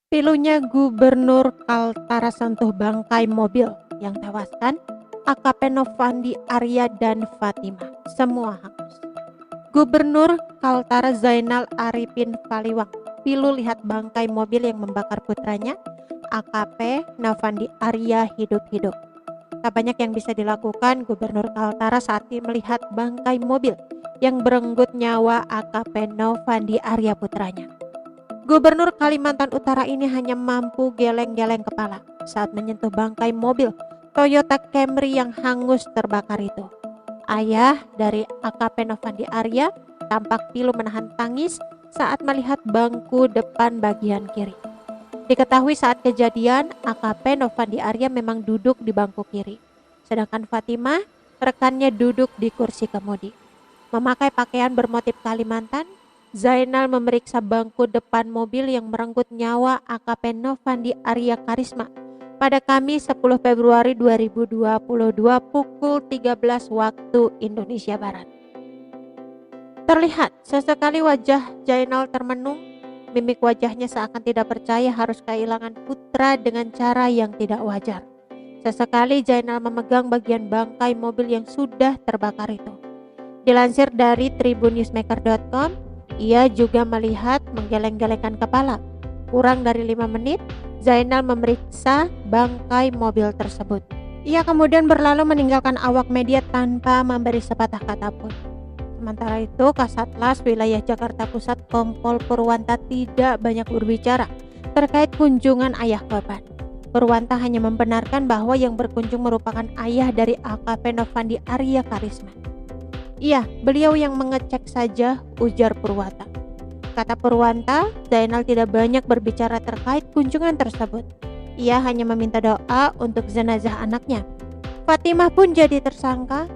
Pilunya Gubernur Kaltara sentuh bangkai mobil yang tewaskan AKP Novandi Arya dan Fatimah. Semua hangus. Gubernur Kaltara Zainal Arifin Paliwang pilu lihat bangkai mobil yang membakar putranya AKP Novandi Arya hidup-hidup. Tak banyak yang bisa dilakukan Gubernur Kaltara saat melihat bangkai mobil yang berenggut nyawa AKP Novandi Arya putranya. Gubernur Kalimantan Utara ini hanya mampu geleng-geleng kepala saat menyentuh bangkai mobil Toyota Camry yang hangus terbakar itu. Ayah dari AKP Novandi Arya tampak pilu menahan tangis saat melihat bangku depan bagian kiri. Diketahui saat kejadian AKP Novandi Arya memang duduk di bangku kiri, sedangkan Fatimah rekannya duduk di kursi kemudi. Memakai pakaian bermotif Kalimantan, Zainal memeriksa bangku depan mobil yang merenggut nyawa AKP Novandi Arya Karisma pada Kamis 10 Februari 2022 pukul 13 waktu Indonesia Barat. Terlihat sesekali wajah Zainal termenung, mimik wajahnya seakan tidak percaya harus kehilangan putra dengan cara yang tidak wajar. Sesekali Zainal memegang bagian bangkai mobil yang sudah terbakar itu. Dilansir dari tribunnewsmaker.com, ia juga melihat menggeleng-gelengkan kepala. Kurang dari 5 menit, Zainal memeriksa bangkai mobil tersebut. Ia kemudian berlalu meninggalkan awak media tanpa memberi sepatah kata pun. Sementara itu, Kasatlas Wilayah Jakarta Pusat Kompol Purwanta tidak banyak berbicara terkait kunjungan ayah korban. Purwanta hanya membenarkan bahwa yang berkunjung merupakan ayah dari AKP Novandi Arya Karisma. Iya, beliau yang mengecek saja, ujar Purwanta. Kata Purwanta, Zainal tidak banyak berbicara terkait kunjungan tersebut. Ia hanya meminta doa untuk jenazah anaknya. Fatimah pun jadi tersangka.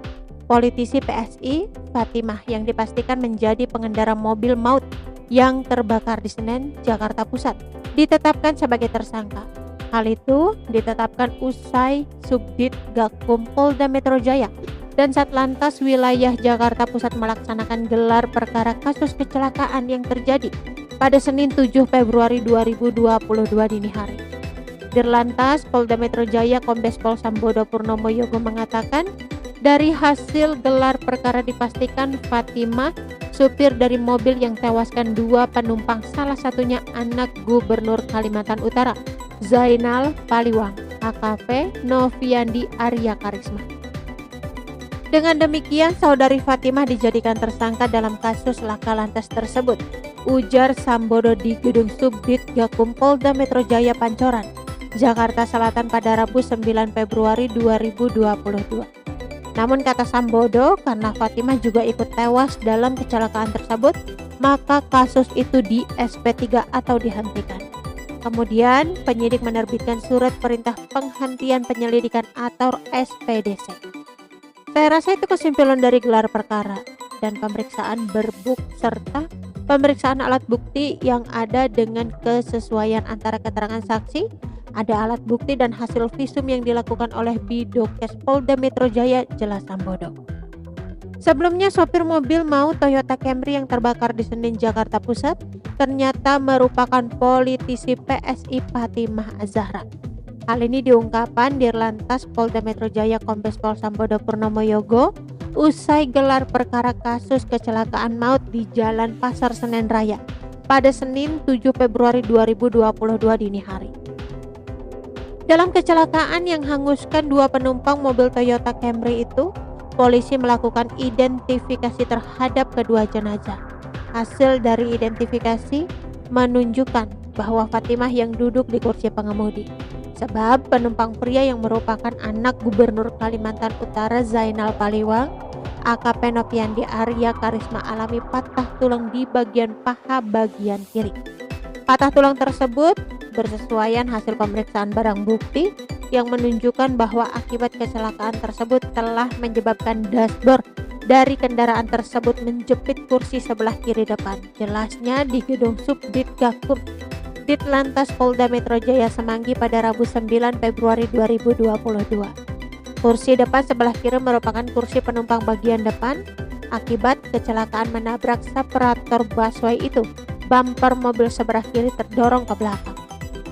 Politisi PSI, Fatimah yang dipastikan menjadi pengendara mobil maut yang terbakar di Senen, Jakarta Pusat, ditetapkan sebagai tersangka. Hal itu ditetapkan usai Subdit Gakum Polda Metro Jaya dan Satlantas Wilayah Jakarta Pusat melaksanakan gelar perkara kasus kecelakaan yang terjadi pada Senin 7 Februari 2022 dini hari. Dirlantas Polda Metro Jaya Kombes Pol Sambodo Purnomo Yogo mengatakan, dari hasil gelar perkara dipastikan Fatimah, supir dari mobil yang tewaskan 2 penumpang, salah satunya anak Gubernur Kalimantan Utara, Zainal Paliwang, AKP Novandi Arya Karisma. Dengan demikian, saudari Fatimah dijadikan tersangka dalam kasus laka lantas tersebut, ujar Sambodo di Gedung Subdit Gakum Polda Metro Jaya Pancoran, Jakarta Selatan pada Rabu 9 Februari 2022. Namun kata Sambodo, karena Fatimah juga ikut tewas dalam kecelakaan tersebut, maka kasus itu di SP3 atau dihentikan. Kemudian penyidik menerbitkan surat perintah penghentian penyelidikan atau SPDC. Saya rasa itu kesimpulan dari gelar perkara dan pemeriksaan berbuk serta pemeriksaan alat bukti yang ada dengan kesesuaian antara keterangan saksi, ada alat bukti dan hasil visum yang dilakukan oleh Bidokes Polda Metro Jaya, jelas Sambodo. Sebelumnya sopir mobil maut Toyota Camry yang terbakar di Senen, Jakarta Pusat ternyata merupakan politisi PSI Fatimah Az-Zahra. Hal ini diungkapkan Dirlantas Polda Metro Jaya Kombes Pol Sambodo Purnomo Yogo usai gelar perkara kasus kecelakaan maut di Jalan Pasar Senen Raya pada Senin 7 Februari 2022 dini hari. Dalam kecelakaan yang hanguskan 2 penumpang mobil Toyota Camry itu, polisi melakukan identifikasi terhadap kedua jenazah. Hasil dari identifikasi menunjukkan bahwa Fatimah yang duduk di kursi pengemudi. Sebab penumpang pria yang merupakan anak Gubernur Kalimantan Utara Zainal Paliwang, AKP Novandi Arya Karisma alami patah tulang di bagian paha bagian kiri. Patah tulang tersebut bersesuaian hasil pemeriksaan barang bukti yang menunjukkan bahwa akibat kecelakaan tersebut telah menyebabkan dashboard dari kendaraan tersebut menjepit kursi sebelah kiri depan. Jelasnya di Gedung Subdit Gakum Ditlantas Polda Metro Jaya Semanggi pada Rabu 9 Februari 2022. Kursi depan sebelah kiri merupakan kursi penumpang bagian depan, Akibat kecelakaan menabrak separator busway itu, bumper mobil sebelah kiri terdorong ke belakang.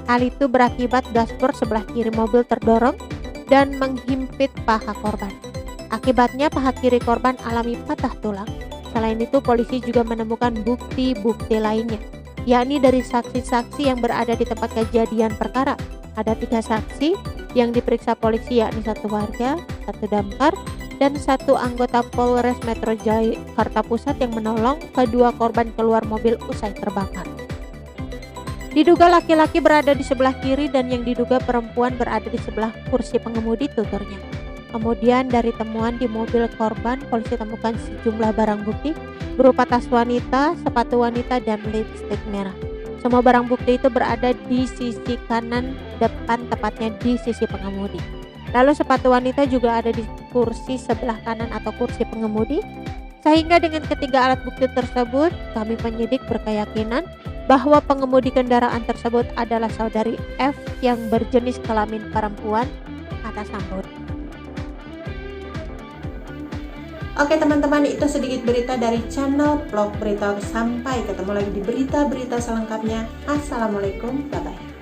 Hal itu berakibat dashboard sebelah kiri mobil terdorong dan menghimpit paha korban. Akibatnya paha kiri korban alami patah tulang. Selain itu, polisi juga menemukan bukti-bukti lainnya, yakni dari saksi-saksi yang berada di tempat kejadian perkara. Ada 3 saksi yang diperiksa polisi, yakni 1 warga, 1 damkar, dan 1 anggota Polres Metro Jakarta Pusat yang menolong kedua korban keluar mobil usai terbakar. Diduga laki-laki berada di sebelah kiri dan yang diduga perempuan berada di sebelah kursi pengemudi, tuturnya. Kemudian dari temuan di mobil korban, polisi temukan sejumlah barang bukti berupa tas wanita, sepatu wanita, dan lipstik merah. Semua barang bukti itu berada di sisi kanan depan, tepatnya di sisi pengemudi. Lalu sepatu wanita juga ada di kursi sebelah kanan atau kursi pengemudi. Sehingga dengan ketiga alat bukti tersebut, kami penyidik berkeyakinan bahwa pengemudi kendaraan tersebut adalah saudari F yang berjenis kelamin perempuan, kata Sambo. Oke teman-teman, itu sedikit berita dari channel Vlog Berita. Sampai ketemu lagi di berita-berita selengkapnya. Assalamualaikum, bye-bye.